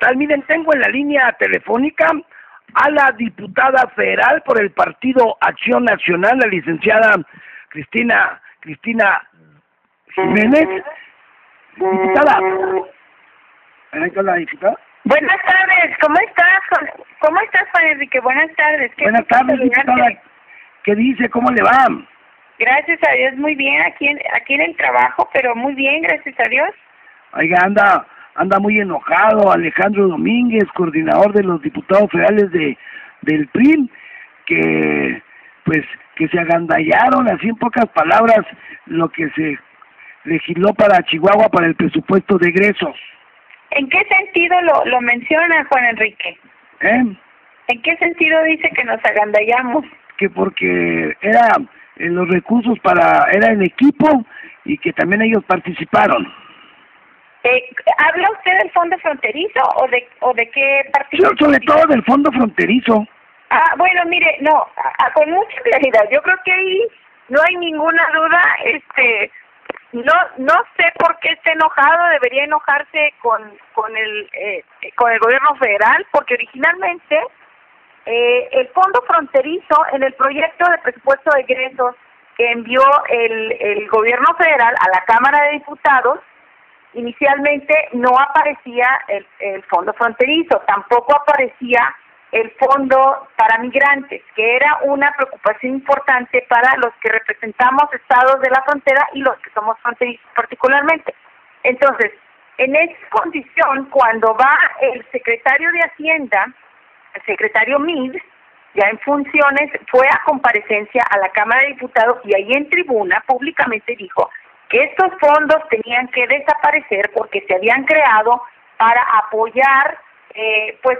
tal? Miren, tengo en la línea telefónica a la diputada federal por el Partido Acción Nacional, la licenciada Cristina Jiménez. Diputada. ¿Ahí está la diputada? Buenas tardes, ¿cómo estás, Juan Enrique? Buenas tardes. Buenas tardes, diputada. ¿Qué dice? ¿Cómo le va? Gracias a Dios, muy bien, aquí en el trabajo, pero muy bien, gracias a Dios. Oiga, anda muy enojado Alejandro Domínguez, coordinador de los diputados federales del PRI, que se agandallaron, así en pocas palabras, lo que se legisló para Chihuahua para el presupuesto de egresos. ¿En qué sentido lo menciona, Juan Enrique? ¿En qué sentido dice que nos agandallamos? Que porque era los recursos era en equipo y que también ellos participaron. ¿Habla usted del fondo fronterizo o de qué partido? Sí, sobre todo del fondo fronterizo. Ah, bueno, mire, no, con mucha claridad. Yo creo que ahí no hay ninguna duda. No sé por qué está enojado. Debería enojarse con el gobierno federal, porque originalmente el fondo fronterizo en el proyecto de presupuesto de egresos que envió el gobierno federal a la Cámara de Diputados, inicialmente no aparecía el fondo fronterizo, tampoco aparecía el fondo para migrantes, que era una preocupación importante para los que representamos estados de la frontera y los que somos fronterizos particularmente. Entonces, en esa condición, cuando va el secretario de Hacienda, el secretario Mid, ya en funciones, fue a comparecencia a la Cámara de Diputados y ahí en tribuna públicamente dijo que estos fondos tenían que desaparecer porque se habían creado para apoyar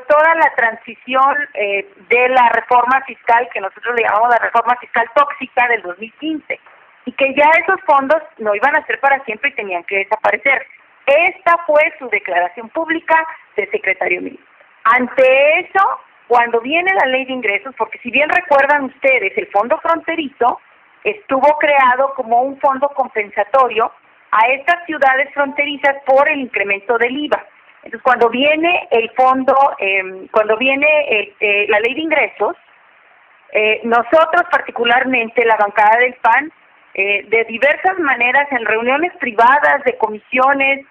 toda la transición de la reforma fiscal, que nosotros le llamamos la reforma fiscal tóxica del 2015, y que ya esos fondos no iban a ser para siempre y tenían que desaparecer. Esta fue su declaración pública del secretario Mid. Ante eso, cuando viene la ley de ingresos, porque si bien recuerdan ustedes, el fondo fronterizo estuvo creado como un fondo compensatorio a estas ciudades fronterizas por el incremento del IVA. Entonces, cuando viene el fondo, la ley de ingresos, nosotros particularmente, la bancada del PAN, de diversas maneras, en reuniones privadas, de comisiones,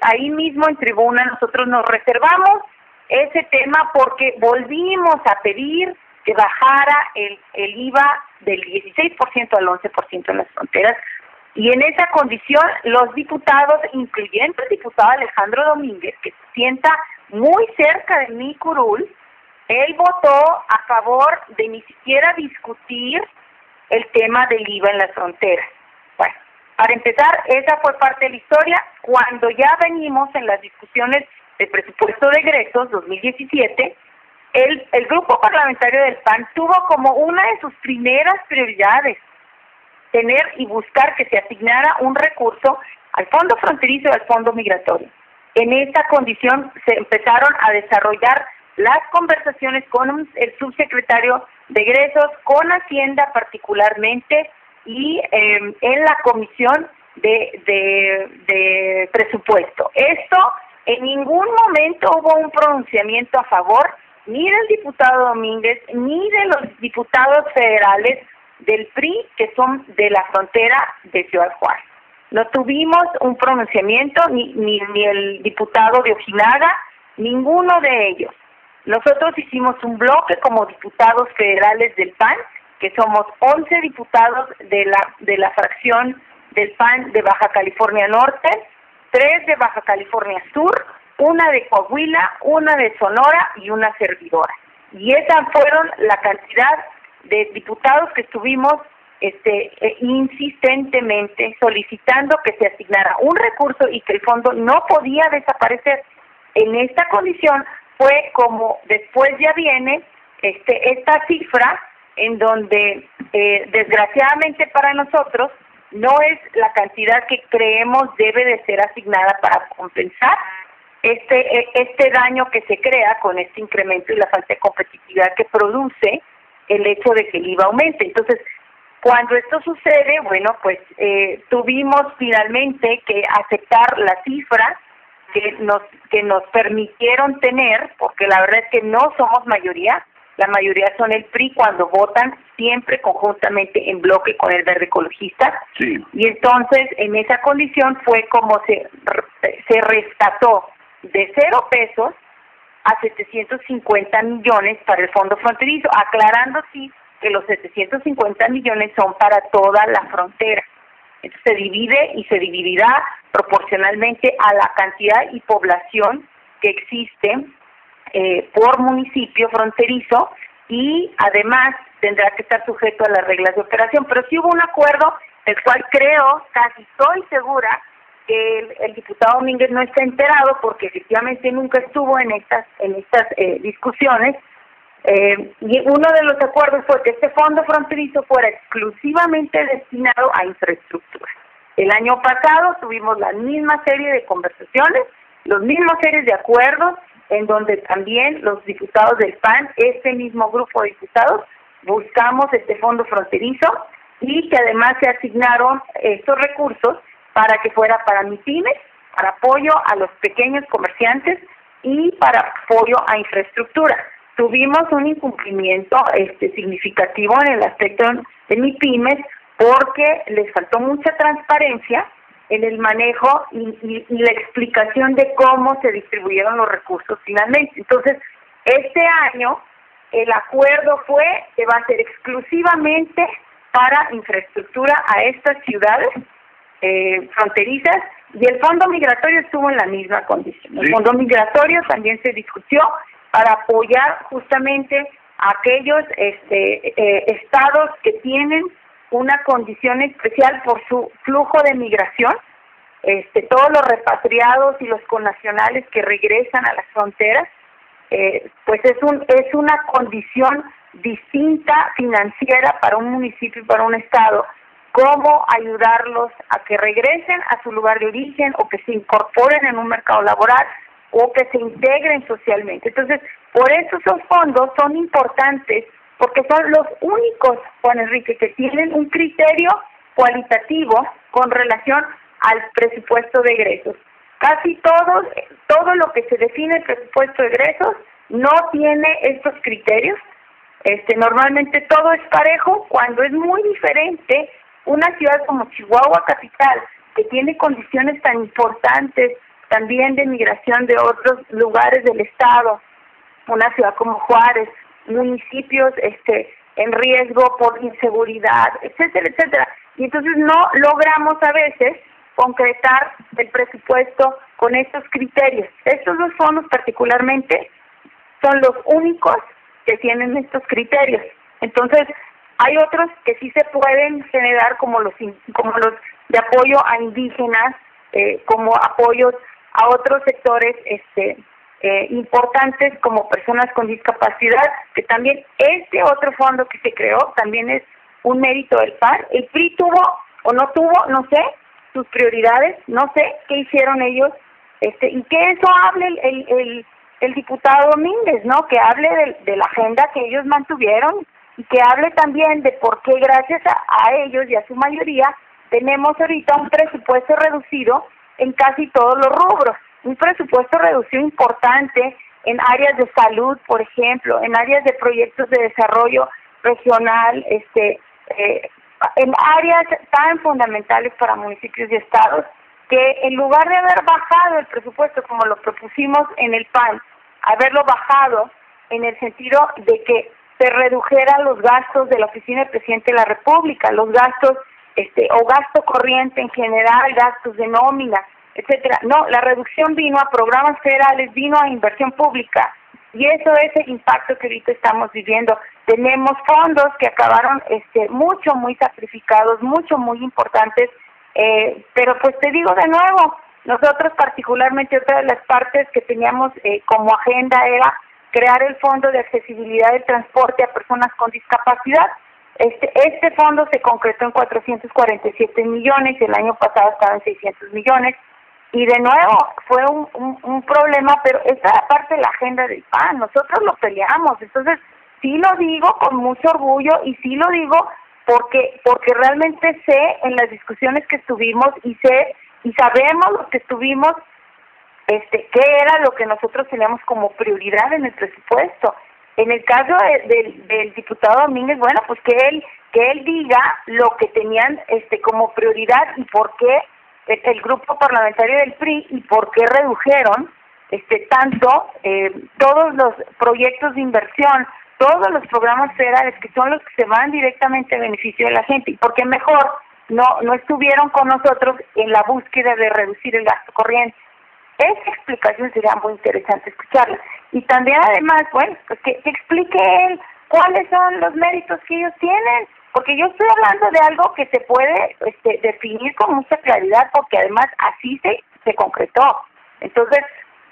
ahí mismo en tribuna, nosotros nos reservamos ese tema porque volvimos a pedir que bajara el IVA del 16% al 11% en las fronteras, y en esa condición los diputados, incluyendo el diputado Alejandro Domínguez, que se sienta muy cerca de mi curul, él votó a favor de ni siquiera discutir el tema del IVA en las fronteras. Bueno, para empezar, esa fue parte de la historia. Cuando ya venimos en las discusiones del presupuesto de egresos 2017, el grupo parlamentario del PAN tuvo como una de sus primeras prioridades tener y buscar que se asignara un recurso al fondo fronterizo y al fondo migratorio. En esta condición se empezaron a desarrollar las conversaciones con el subsecretario de egresos, con Hacienda particularmente, y en la comisión de presupuesto. Esto, en ningún momento hubo un pronunciamiento a favor ni del diputado Domínguez, ni de los diputados federales del PRI, que son de la frontera de Ciudad Juárez. No tuvimos un pronunciamiento, ni el diputado de Ojinaga, ninguno de ellos. Nosotros hicimos un bloque como diputados federales del PAN, que somos 11 diputados de la fracción del PAN de Baja California Norte, 3 de Baja California Sur, una de Coahuila, una de Sonora y una servidora. Y esas fueron la cantidad de diputados que estuvimos insistentemente solicitando que se asignara un recurso y que el fondo no podía desaparecer. En esta condición fue como después ya viene esta cifra en donde desgraciadamente para nosotros no es la cantidad que creemos debe de ser asignada para compensar este daño que se crea con este incremento y la falta de competitividad que produce el hecho de que el IVA aumente. Entonces, cuando esto sucede, bueno, pues tuvimos finalmente que aceptar la cifra que nos permitieron tener, porque la verdad es que no somos mayoría, la mayoría son el PRI cuando votan siempre conjuntamente en bloque con el Verde Ecologista. Sí. Y entonces en esa condición fue como se rescató de 0 pesos a 750 millones para el fondo fronterizo, aclarando sí que los 750 millones son para toda la frontera. Entonces se divide y se dividirá proporcionalmente a la cantidad y población que existe por municipio fronterizo, y además tendrá que estar sujeto a las reglas de operación. Pero sí hubo un acuerdo del cual creo, casi estoy segura, que el diputado Domínguez no está enterado porque efectivamente nunca estuvo en estas discusiones. Y uno de los acuerdos fue que este fondo fronterizo fuera exclusivamente destinado a infraestructura. El año pasado tuvimos la misma serie de conversaciones, los mismos series de acuerdos, en donde también los diputados del PAN, este mismo grupo de diputados, buscamos este fondo fronterizo, y que además se asignaron estos recursos para que fuera para MIPYMES, para apoyo a los pequeños comerciantes y para apoyo a infraestructura. Tuvimos un incumplimiento significativo en el aspecto de MIPYMES porque les faltó mucha transparencia en el manejo y la explicación de cómo se distribuyeron los recursos finalmente. Entonces, este año el acuerdo fue que va a ser exclusivamente para infraestructura a estas ciudades fronterizas, y el fondo migratorio estuvo en la misma condición. El fondo migratorio también se discutió para apoyar justamente a aquellos estados que tienen una condición especial por su flujo de migración, todos los repatriados y los connacionales que regresan a las fronteras, pues es una condición distinta financiera para un municipio y para un estado. Cómo ayudarlos a que regresen a su lugar de origen o que se incorporen en un mercado laboral o que se integren socialmente. Entonces, por eso esos fondos son importantes, porque son los únicos, Juan Enrique, que tienen un criterio cualitativo con relación al presupuesto de egresos. Casi todo lo que se define el presupuesto de egresos no tiene estos criterios. Normalmente todo es parejo, cuando es muy diferente una ciudad como Chihuahua capital, que tiene condiciones tan importantes también de migración de otros lugares del estado, una ciudad como Juárez, municipios en riesgo por inseguridad, etcétera, etcétera. Y entonces no logramos a veces concretar el presupuesto con estos criterios. Estos dos fondos particularmente son los únicos que tienen estos criterios. Entonces, hay otros que sí se pueden generar, como los de apoyo a indígenas, como apoyos a otros sectores importantes como personas con discapacidad, que también este otro fondo que se creó también es un mérito del PAN. El PRI tuvo o no tuvo, no sé, sus prioridades, no sé qué hicieron ellos, y que eso hable el diputado Domínguez, ¿no? Que hable de la agenda que ellos mantuvieron, y que hable también de por qué gracias a ellos y a su mayoría tenemos ahorita un presupuesto reducido en casi todos los rubros. Un presupuesto reducido importante en áreas de salud, por ejemplo, en áreas de proyectos de desarrollo regional, en áreas tan fundamentales para municipios y estados, que en lugar de haber bajado el presupuesto como lo propusimos en el PAN, haberlo bajado en el sentido de que se redujeran los gastos de la Oficina del Presidente de la República, los gastos, o gasto corriente en general, gastos de nómina, etcétera. No, la reducción vino a programas federales, vino a inversión pública, y eso es el impacto que ahorita estamos viviendo. Tenemos fondos que acabaron muy sacrificados, muy importantes, pero pues te digo de nuevo, nosotros particularmente otra de las partes que teníamos como agenda era crear el Fondo de Accesibilidad del Transporte a Personas con Discapacidad. Este fondo se concretó en 447 millones, el año pasado estaba en 600 millones, y de nuevo fue un problema, pero esa era parte de la agenda del PAN, nosotros lo peleamos. Entonces sí lo digo con mucho orgullo, y sí lo digo porque realmente sé en las discusiones que estuvimos, y sabemos los que estuvimos qué era lo que nosotros teníamos como prioridad en el presupuesto. En el caso del diputado Domínguez, bueno, pues que él diga lo que tenían como prioridad y por qué el grupo parlamentario del PRI y por qué redujeron tanto todos los proyectos de inversión, todos los programas federales que son los que se van directamente a beneficio de la gente y por qué mejor no estuvieron con nosotros en la búsqueda de reducir el gasto corriente. Esa explicación sería muy interesante escucharla. Y también además, bueno, pues que explique él cuáles son los méritos que ellos tienen, porque yo estoy hablando de algo que se puede definir con mucha claridad, porque además así se concretó. Entonces,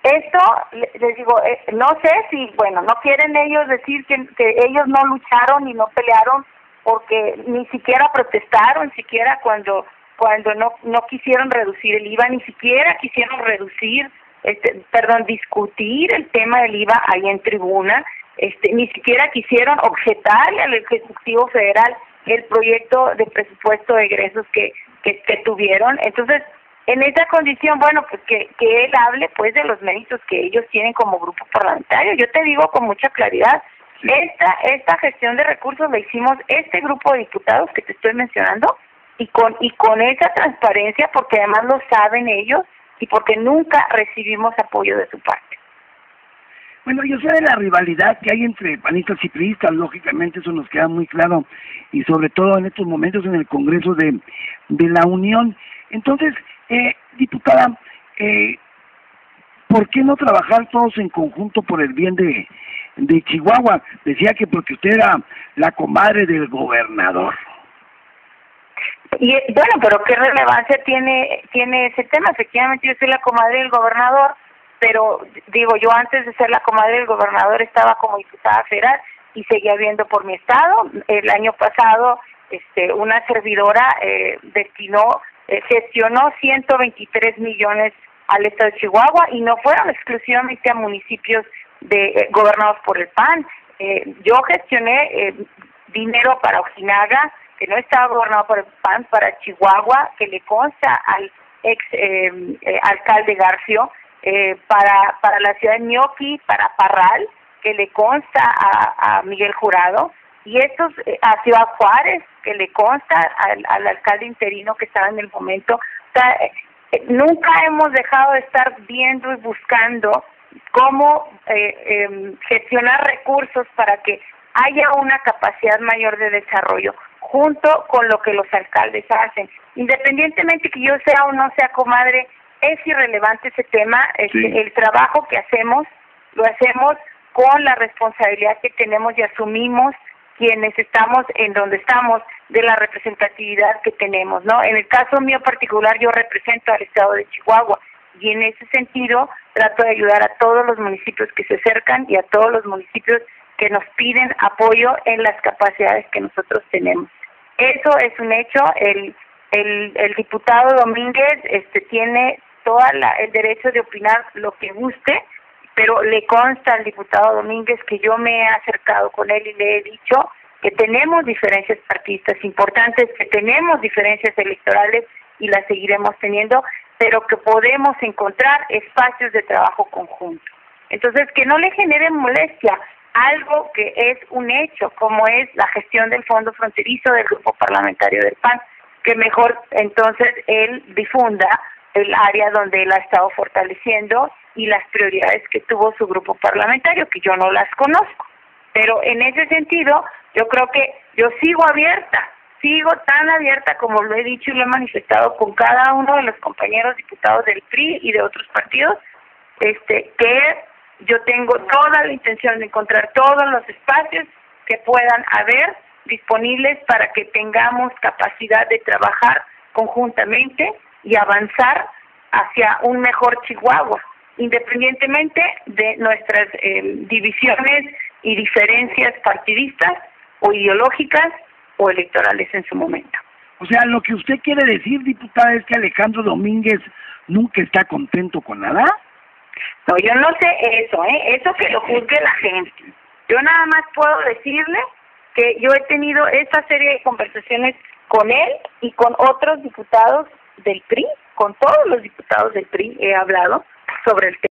esto, les digo, no sé si, bueno, no quieren ellos decir que ellos no lucharon y no pelearon, porque ni siquiera protestaron, siquiera cuando no quisieron reducir el IVA, ni siquiera quisieron discutir el tema del IVA ahí en tribuna, ni siquiera quisieron objetarle al Ejecutivo Federal el proyecto de presupuesto de egresos que tuvieron. Entonces, en esa condición, bueno, pues que él hable pues de los méritos que ellos tienen como grupo parlamentario. Yo te digo con mucha claridad, esta gestión de recursos la hicimos este grupo de diputados que te estoy mencionando, y con esa transparencia, porque además lo saben ellos y porque nunca recibimos apoyo de su parte. Bueno, yo sé de la rivalidad que hay entre panistas y priistas, lógicamente eso nos queda muy claro, y sobre todo en estos momentos en el Congreso de la Unión. Entonces, diputada, ¿por qué no trabajar todos en conjunto por el bien de Chihuahua? Decía que porque usted era la comadre del gobernador. Y bueno, pero ¿qué relevancia tiene ese tema? Efectivamente, yo soy la comadre del gobernador, pero digo, yo antes de ser la comadre del gobernador estaba como diputada federal y seguía viendo por mi estado. El año pasado, una servidora gestionó 123 millones al estado de Chihuahua y no fueron exclusivamente a municipios gobernados por el PAN. Yo gestioné dinero para Ojinaga, que no estaba gobernado por el PAN, para Chihuahua, que le consta al ex alcalde Garcio, para la ciudad de Ñoqui, para Parral, que le consta a Miguel Jurado, y estos a Ciudad Juárez, que le consta al alcalde interino que estaba en el momento. O sea, nunca hemos dejado de estar viendo y buscando cómo gestionar recursos para que haya una capacidad mayor de desarrollo, junto con lo que los alcaldes hacen. Independientemente que yo sea o no sea comadre, es irrelevante ese tema. Sí. El trabajo que hacemos, lo hacemos con la responsabilidad que tenemos y asumimos quienes estamos en donde estamos, de la representatividad que tenemos, ¿no? En el caso mío particular, yo represento al estado de Chihuahua, y en ese sentido trato de ayudar a todos los municipios que se acercan y a todos los municipios que nos piden apoyo en las capacidades que nosotros tenemos. Eso es un hecho. El diputado Domínguez tiene todo el derecho de opinar lo que guste, pero le consta al diputado Domínguez que yo me he acercado con él y le he dicho que tenemos diferencias partidistas importantes, que tenemos diferencias electorales y las seguiremos teniendo, pero que podemos encontrar espacios de trabajo conjunto. Entonces, que no le genere molestia algo que es un hecho, como es la gestión del fondo fronterizo del grupo parlamentario del PAN, que mejor entonces él difunda el área donde él ha estado fortaleciendo y las prioridades que tuvo su grupo parlamentario, que yo no las conozco. Pero en ese sentido, yo creo que yo sigo tan abierta como lo he dicho y lo he manifestado con cada uno de los compañeros diputados del PRI y de otros partidos, que yo tengo toda la intención de encontrar todos los espacios que puedan haber disponibles para que tengamos capacidad de trabajar conjuntamente y avanzar hacia un mejor Chihuahua, independientemente de nuestras divisiones y diferencias partidistas o ideológicas o electorales en su momento. O sea, lo que usted quiere decir, diputada, es que Alejandro Domínguez nunca está contento con nada. No, yo no sé eso que lo juzgue la gente. Yo nada más puedo decirle que yo he tenido esta serie de conversaciones con él y con otros diputados del PRI, con todos los diputados del PRI he hablado, sobre el tema.